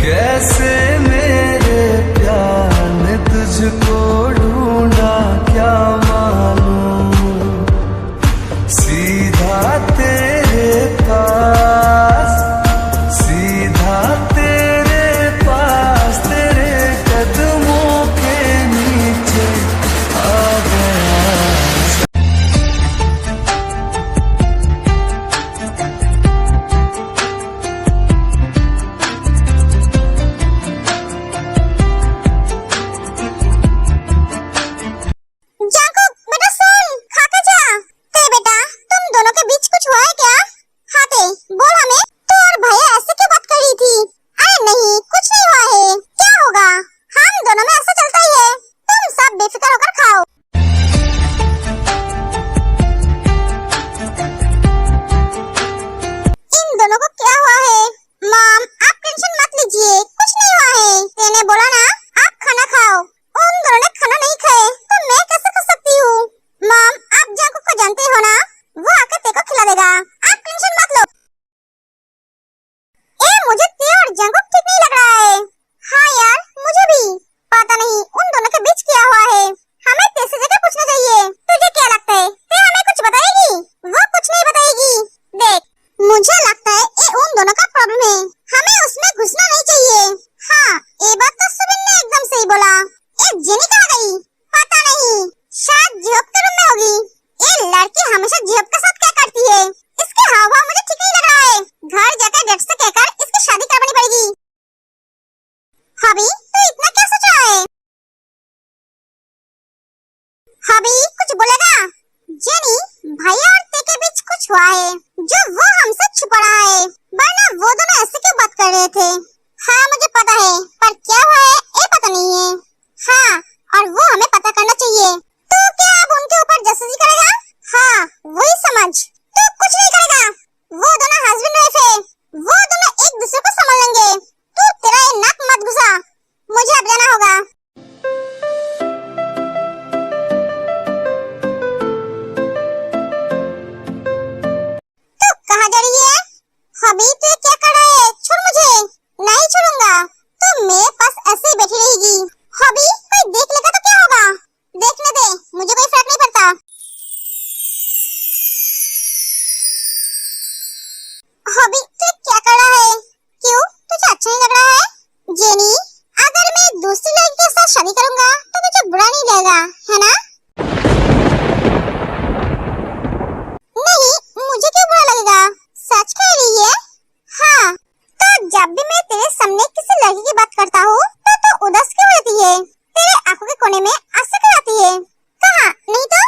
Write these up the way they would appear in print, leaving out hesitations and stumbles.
कैसे मेरे प्यार ने तुझको ढूंढा क्या मालूम, सीधा तेरे पास, सीधा तेरे पास, तेरे कदमों के नीचे आ गया। मुझे लगता है ये उन दोनों का प्रॉब्लम है, हमें उसमें घुसना नहीं चाहिए। हाँ, ये बात तो सुबिन ने एकदम सही बोला। ये जेनी कहाँ गई? पता नहीं, शायद जियोब के रूम में होगी। ये लड़की हमेशा जियोब के साथ क्या करती है? इसके हाव-भाव मुझे ठीक नहीं लग रहा है। घर जाकर डैड से कहकर इसकी शादी करवानी पड़ेगी। हबी, तू इतना क्या सोच रहा है? हबी, कुछ बोलेगा? जेनी, भैया और ते के बीच कुछ हुआ है जो वो हमसे छुपा रहा है, वरना वो दोनों ऐसे क्यों बात कर रहे थे? हाँ, मुझे पता है, पर क्या हुआ है ये पता नहीं है। हाँ, और वो हमें पता करना चाहिए। तू क्या अब उनके ऊपर जासूसी करेगा? हाँ, वही समझ। तू कुछ नहीं करेगा। वो दोनों हस्बैंड वाइफ है, वो दोनों एक दूसरे को संभाल लेंगे। तू तेरा ये नाक मत घुसा, मुझे अब जाना होगा। हबी, तू क्या कर रहा है? छोड़ मुझे। नहीं छोड़ूंगा, तो मेरे पास ऐसे ही बैठी रहेगी। हबी, कोई देख लेगा तो क्या होगा? देखने दे, मुझे कोई फर्क नहीं पड़ता। हबी, तू क्या कर रहा है? क्यों, तुझे अच्छा नहीं लग रहा है? जेनी, अगर मैं दूसरी लड़की के साथ शादी करूंगा तो तुझे बुरा नहीं लगेगा, है ना? नहीं, मुझे क्यों बुरा लगेगा? सच कह रही है? हाँ, तो जब भी मैं तेरे सामने किसी लड़की की बात करता हूँ तो उदास क्यों रहती है? तेरे आंखों के कोने में आंसू क्यों आती है? कहाँ? नहीं तो।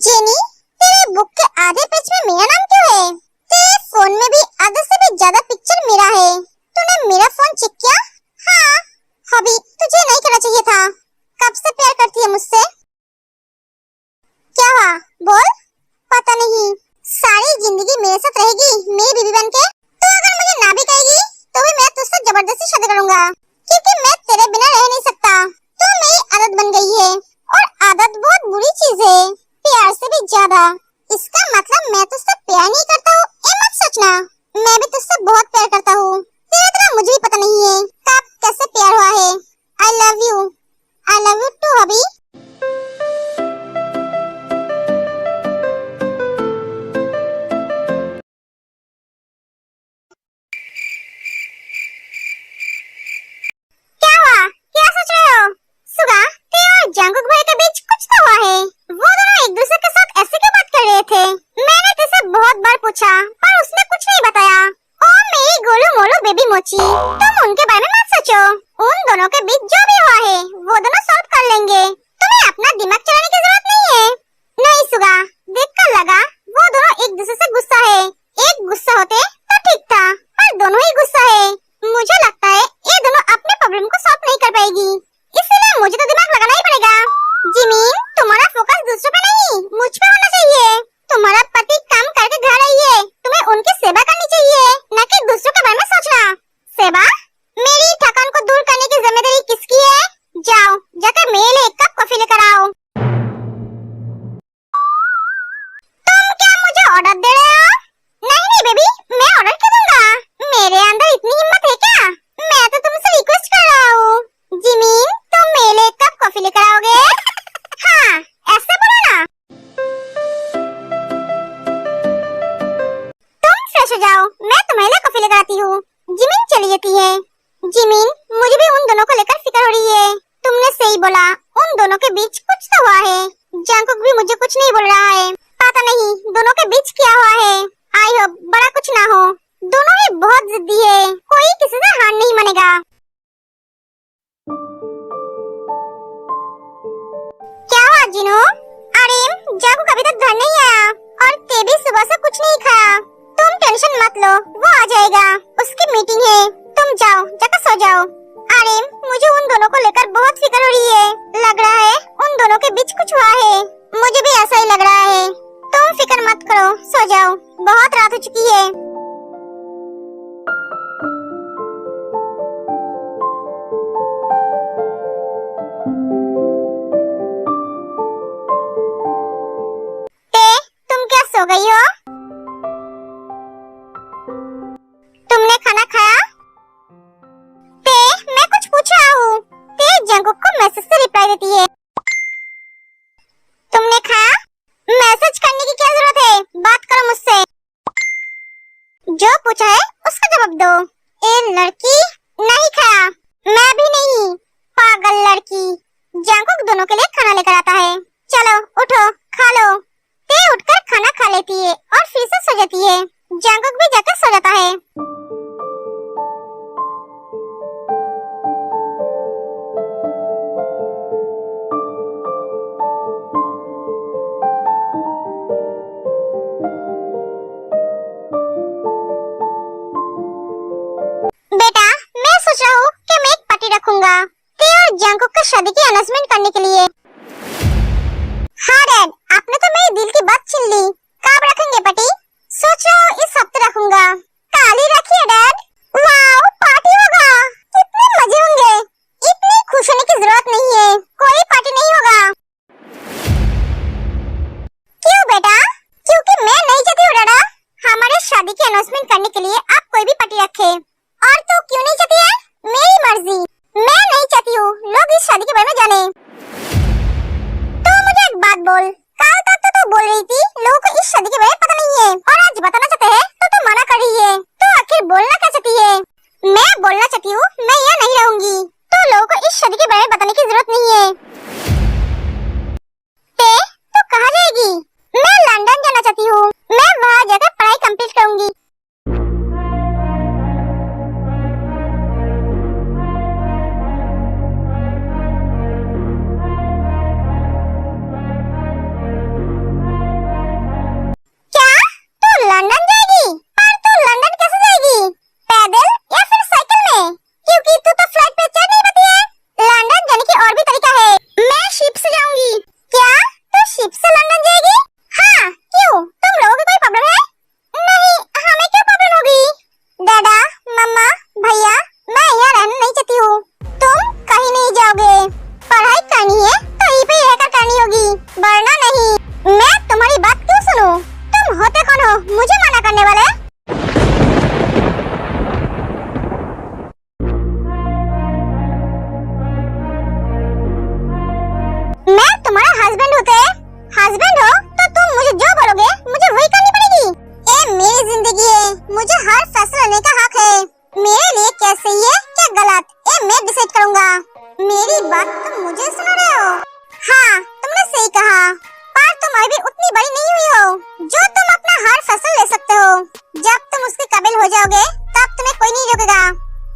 जेनी, तेरे बुक के आधे पेज में मेरा नाम क्यों है? तेरे फोन में भी आधे से भी ज्यादा पिक्चर मेरा है। तूने मेरा फोन चेक किया? हाँ। हबी, तुझे नहीं करना चाहिए था। कब से प्यार करती है मुझसे? क्या हुआ? बोल। पता नहीं, सारी जिंदगी मेरे साथ रहेगी मेरी बीवी बनके। तो अगर मुझे ना भी कहेगी तो भी मैं तुझसे जबरदस्ती शादी करूंगा, क्योंकि मैं तेरे बिना रह नहीं सकता। तो मेरी आदत बन गई है, और आदत बहुत बुरी चीज है, प्यार से भी ज्यादा। इसका मतलब मैं तुझसे प्यार नहीं करता हूँ ये मत सोचना। मैं भी तुझसे बहुत प्यार करता हूँ, तेरी तरह मुझे भी पता नहीं है कब कैसे प्यार हुआ है। आई लव यू टू हबी। जांगुक भाई के बीच कुछ तो हुआ है। वो दोनों एक दूसरे के साथ ऐसे क्यों बात कर रहे थे? मैंने तुझसे बहुत बार पूछा पर उसने कुछ नहीं बताया। ओ मेरी गोलू मोलू बेबी मोची, तुम उनके बारे में मत सोचो। उन दोनों के बीच जो भी हुआ है वो दोनों सॉल्व कर लेंगे। तुम्हें अपना दिमाग चलाने की जरूरत नहीं है। नहीं सुगा, देखकर लगा वो दोनों एक दूसरे से गुस्सा है। एक गुस्सा होते तो ठीक था, पर दोनों ही गुस्सा है। मुझे लगता है ये दोनों अपने प्रॉब्लम को सॉल्व नहीं कर पाएगी, इसलिए मुझे तो दिमाग लगाना ही पड़ेगा। जिमीन, तुम्हारा फोकस दूसरों पे नहीं मुझ पे होना चाहिए। तुम्हारा पति काम करके घर आई है, तुम्हें उनकी सेवा करनी चाहिए, न कि दूसरों के बारे में सोचना। सेवा? मेरी थकान को दूर करने की जिम्मेदारी किसकी है? जाओ, जाकर मेरे लिए एक कप कॉफी लेकर आओ। तुम क्या मुझे ऑर्डर दे रहे हो? नहीं बेबी, मैं जाओ, मैं तुम्हारे लिए कॉफी लेकर आती हूँ। जिमिन चली जाती है। जिमिन, मुझे भी उन दोनों को लेकर फिक्र हो रही है। तुमने सही बोला, उन दोनों के बीच कुछ तो हुआ है। जंकुक भी मुझे कुछ नहीं बोल रहा है, पता नहीं दोनों के बीच क्या हुआ है। आई होप बड़ा कुछ ना हो। दोनों ही बहुत जिद्दी है, कोई किसी से हार नहीं मानेगा। क्या हुआ जिनो? अरे जंकुक अभी तक घर नहीं आया और ते भी सुबह से कुछ नहीं खाया। तुम टेंशन मत लो, वो आ जाएगा, उसकी मीटिंग है। तुम जाओ, जाकर सो जाओ। अरे मुझे उन दोनों को लेकर बहुत फिक्र हो रही है। लग रहा है उन दोनों के बीच कुछ हुआ है। मुझे भी ऐसा ही लग रहा है। तुम फिक्र मत करो, सो जाओ, बहुत रात हो चुकी है। ते, तुम क्या सो गई हो? तुमने खाना खाया? ते, मैं कुछ पूछ रहा हूँ। ते जंकुक को मैसेज से रिप्लाई देती है। तुमने खाया? मैसेज करने की क्या जरूरत है, बात करो मुझसे। जो पूछा है उसका जवाब दो। ए लड़की, नहीं खाया। मैं भी नहीं, पागल लड़की। जंकुक दोनों के लिए खाना लेकर आता है। चलो उठो, खा लो। ते उठकर खाना खा लेती है और फिर से सो जाती है। जंकुक भी जाकर सो जाता है। बेटा, मैं सोच रहा हूँ कि मैं एक पार्टी रखूंगा ते और जंकुक की शादी की अनाउंसमेंट करने के लिए। हाँ डैड, आपने तो मेरे दिल की बात छीन ली। कब रखेंगे पार्टी? सोच रहा हूँ इस हफ्ते रखूंगा। कल ही रखिए डैड। वाओ, पार्टी होगा, कितने मजे होंगे। इतनी खुश होने की जरूरत नहीं है, कोई पार्टी नहीं होगा। क्यों बेटा? क्योंकि मैं नहीं चाहती हूँ डाडा, हमारे शादी की अनाउंसमेंट करने के लिए आप कोई भी पार्टी रखे। और तू क्यों नहीं चाहती है? मेरी मर्जी, मैं नहीं चाहती हूँ लोग इस शादी के बारे में जाने। तो मुझे एक बात बोल, कल तक तो तू बोल रही थी लोगों को इस शादी के बारे में पता नहीं है और आज बताना चाहते हैं तो तू मना कर रही है। तो आखिर बोलना क्या चाहती है? मैं बोलना चाहती हूँ मैं यहाँ नहीं रहूंगी, तो लोगों को इस शादी के बारे में बताने की जरूरत नहीं है। ते, तू कहाँ जाएगी? मैं लंदन जाना चाहती हूँ, मैं वहाँ जाकर पढ़ाई कंप्लीट करूंगी। लंदन जाएगी? पर तू लंदन कैसे जाएगी? पैदल या फिर साइकिल में? क्योंकि तू तो फ्लाइट पे चढ़ नहीं पाती है। लंदन जाने की और भी तरीका है, मैं शिप से जाऊंगी। क्या तू शिप से लंदन जाएगी? हाँ, क्यों, तुम लोगों को कोई प्रॉब्लम है? नहीं, हमें क्यों प्रॉब्लम होगी? दादा, मम्मा, भैया, मैं यहाँ रहना नहीं चाहती हूँ। तुम कहीं नहीं जाओगे, पढ़ाई करनी है तो यहीं पे रहकर करनी होगी, वरना नहीं। मैं तुम्हारी बात क्यों सुनूं? तुम होते कौन हो मुझे मना करने वाले? मैं तुम्हारा हस्बैंड होते? हस्बैंड हो तो तुम मुझे जो बोलोगे मुझे वही करनी पड़ेगी। ये मेरी जिंदगी है, मुझे हर फैसला लेने का हक है। मेरे लिए क्या सही है क्या गलत, ये मैं डिसाइड करूंगा। मेरी बात तुम मुझे सुन रहे हो? हाँ, तुमने सही कहा, पर तुम अभी उतनी बड़ी नहीं हुई हो जो तुम अपना हर फैसला ले सकते हो। जब तुम उसके काबिल हो जाओगे तब तुम्हें कोई नहीं रोकेगा।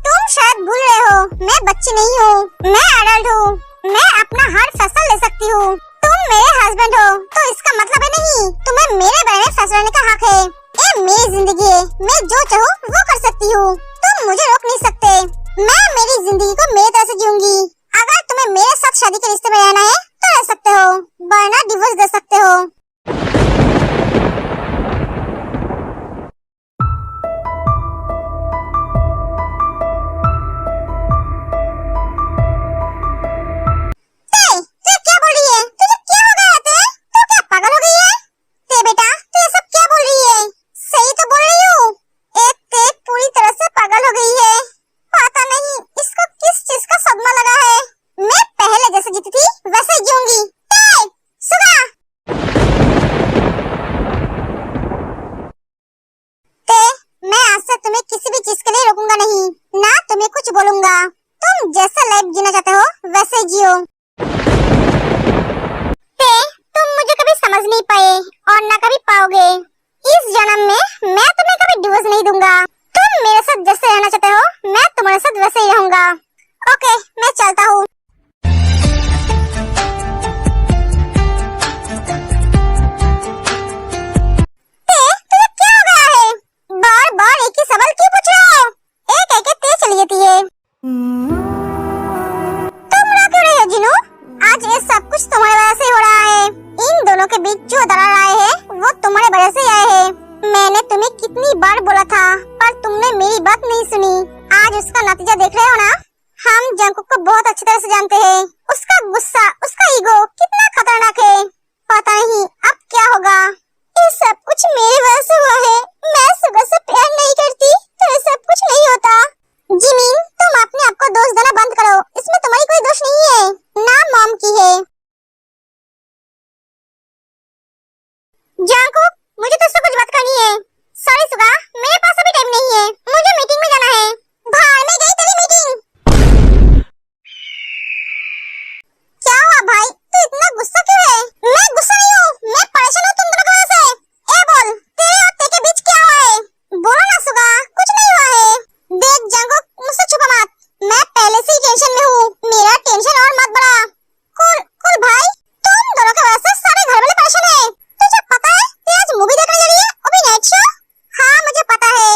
तुम शायद भूल रहे हो, मैं बच्ची नहीं हूँ, मैं एडल्ट हूँ, मैं अपना हर फैसला ले सकती हूँ। तुम मेरे हस्बैंड हो तो इसका मतलब है नहीं तुम्हें मेरे बारे में फैसला लेने का हक है। ये मेरी जिंदगी है, मैं जो चाहूँ वो कर सकती हूँ, तुम मुझे रोक नहीं सकते। मैं मेरी जिंदगी को मेरी तरह से जीऊंगी। अगर तुम्हें मेरे साथ शादी के रिश्ते में रहना है तो रह सकते हो, वरना डिवोर्स दे सकते हो। रोकूंगा नहीं, ना तुम्हें कुछ बोलूंगा। तुम जैसा लाइफ जीना चाहते हो वैसे जियो। तुम मुझे कभी समझ नहीं पाए और ना कभी पाओगे। इस जन्म में मैं तुम्हें कभी डिवोर्स नहीं दूंगा। तुम मेरे साथ जैसे रहना चाहते हो मैं तुम्हारे साथ वैसे ही रहूंगा। ओके, मैं चलता हूँ। बार बार एक ही सवाल क्यों पूछ रहे हो? एक एक ते चली जाती है। तुम रो क्यों रही हो जिनू? आज ये सब कुछ तुम्हारी वजह से हो रहा है। इन दोनों के बीच जो दरार आए हैं वो तुम्हारे वजह से आए हैं। मैंने तुम्हें कितनी बार बोला था पर तुमने मेरी बात नहीं सुनी। आज उसका नतीजा देख रहे हो ना। हम जंकुक को बहुत अच्छी तरह से जानते हैं। उसका गुस्सा, उसका ईगो कितना खतरनाक है। पता नहीं अब क्या होगा। ये सब कुछ मेरी वजह से हुआ है। मैं सुबह से प्यार नहीं करती तो ये सब कुछ नहीं होता। जिमिन, तुम अपने आप को दोष देना बंद करो। इसमें तुम्हारी कोई दोष नहीं है, ना मॉम की है। जंकुक, मुझे तुझसे कुछ बात करनी है। सॉरी सुगा, मेरे पास अभी टाइम नहीं है। मुझे मीटिंग में जाना है। भाड़ में गई तेरी मीटिंग। क्या हुआ भाई, तू इतना गुस्सा क्यों है? मैं गुस्सा नहीं हूँ, मैं परेशान हूँ तुम दोनों की वजह से। ए बोल, तेरे और ते के बीच क्या हुआ है? बोलो ना सुगा, कुछ नहीं हुआ है। देख जंकुक, मुझसे छुपा मत। मैं पहले से ही टेंशन में हूँ। मेरा टेंशन और मत बढ़ा। कुल कुल भाई, तुम दोनों की वजह से सारे घर वाले परेशान हैं। तुझे पता है तू आज मूवी देखने जा रही है, वो भी नाइट शो? हाँ मुझे पता है।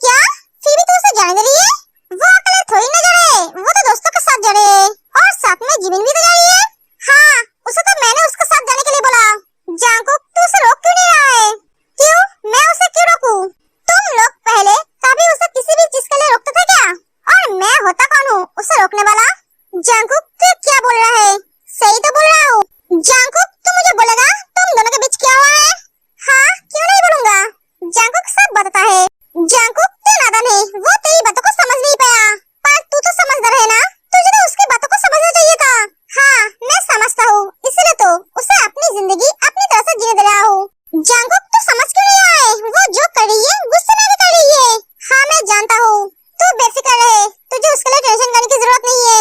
क्या फिर भी तू उसे जाने दे रही है? वो अकेले थोड़ी ना जा रहे हैं, वो तो दोस्तों के साथ जा रहे हैं। और साथ में जिमिन भी तो जा रही है। हाँ, उसे तो मैंने उसके साथ जाने के लिए बोला। जंकुक, तू उसे रोक क्यों नहीं रहा है? क्यों? मैं उसे क्यों रोकूं? तुम लोग पहले कभी उसे किसी भी चीज के लिए रोकते थे क्या? और मैं होता कौन हूँ उसे रोकने वाला? जंकुक, तू क्या बोल रहा है? सही तो बोल रहा हूँ। जंकुक, तू मुझे बोलेगा तुम दोनों के बीच क्या हुआ है? हाँ, क्यों नहीं बोलूंगा। जंकुक सब बताता है। जंकुक, तू नादान है, वो तेरी बातों को समझ नहीं पाया। पर तू तो समझदार है ना, तुझे तो उसकी बातों को समझना चाहिए था। हाँ, मैं समझता हूँ, इसलिए तो उसे अपनी जिंदगी अपनी तरह से जीने दे रहा हूँ। जंकुक, तू समझ क्यों नहीं रहा है? वो जो कर रही है गुस्से में भी कर रही है। हाँ मैं जानता हूँ, तू बेफिक्र रहे, तुझे उसके लिए टेंशन करने की जरूरत नहीं है।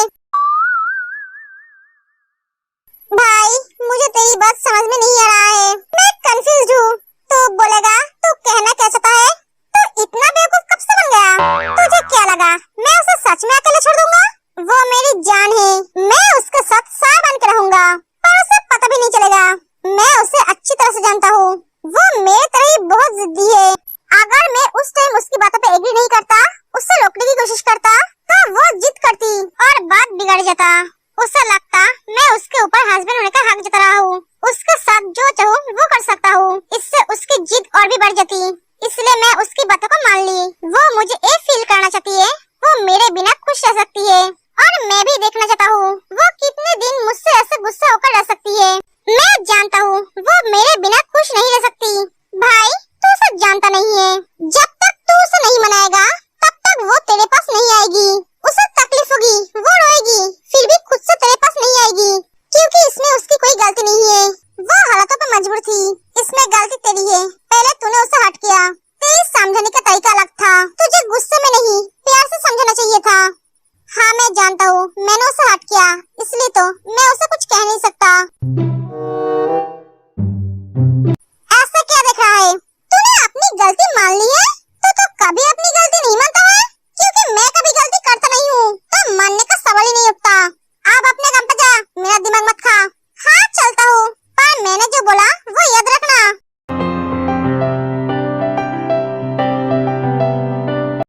भाई, मुझे तेरी बात समझ में नहीं आ रहा है, मैं कंफ्यूज हूँ। तू बोलेगा, तू कहना क्या चाहता है? तू इतना बेवकूफ कब से बन गया? तुझे क्या लगा मैं उसे सच में अकेले छोड़ दूंगा? वो मेरी जान है, मैं उसके साथ साथ बन के रहूंगा, पर उसे पता भी नहीं चलेगा। मैं उसे अच्छी तरह से जानता हूँ, वो मेरे तरह ही बहुत जिद्दी है। अगर मैं उस टाइम उसकी बातों पे एग्री नहीं करता, उससे रोकने की कोशिश करता, तो वो जिद करती और बात बिगड़ जाता। उसे लगता मैं उसके ऊपर हस्बैंड होने का हक जता रहा हूँ, उसके साथ जो चाहूँ वो कर सकता हूँ। इससे उसकी जिद और भी बढ़ जाती, इसलिए मैं उसकी बातों को मान ली। वो मुझे ये फील करना चाहती है वो मेरे बिना खुश रह सकती है, और मैं भी देखना चाहता हूँ वो कितने दिन मुझसे ऐसे गुस्सा होकर रह सकती है। मैं जानता हूँ वो मेरे बिना खुश नहीं रह सकती। भाई, तू उसे जानता नहीं है, जब तक तू उसे नहीं मनाएगा तब तक वो तेरे पास नहीं आएगी। उसे तकलीफ होगी, वो रोएगी, फिर भी खुद से तेरे पास नहीं आएगी, क्योंकि इसमें उसकी कोई गलती नहीं है। वो हालातों पे मजबूर थी, इसमें गलती तेरी है। पहले तूने उसे हर्ट किया, तेरी समझने का तरीका अलग था। तुझे गुस्से में नहीं प्यार से समझना चाहिए था। हाँ मैं जानता हूँ, मैंने उसे हर्ट किया, इसलिए तो मैं उसे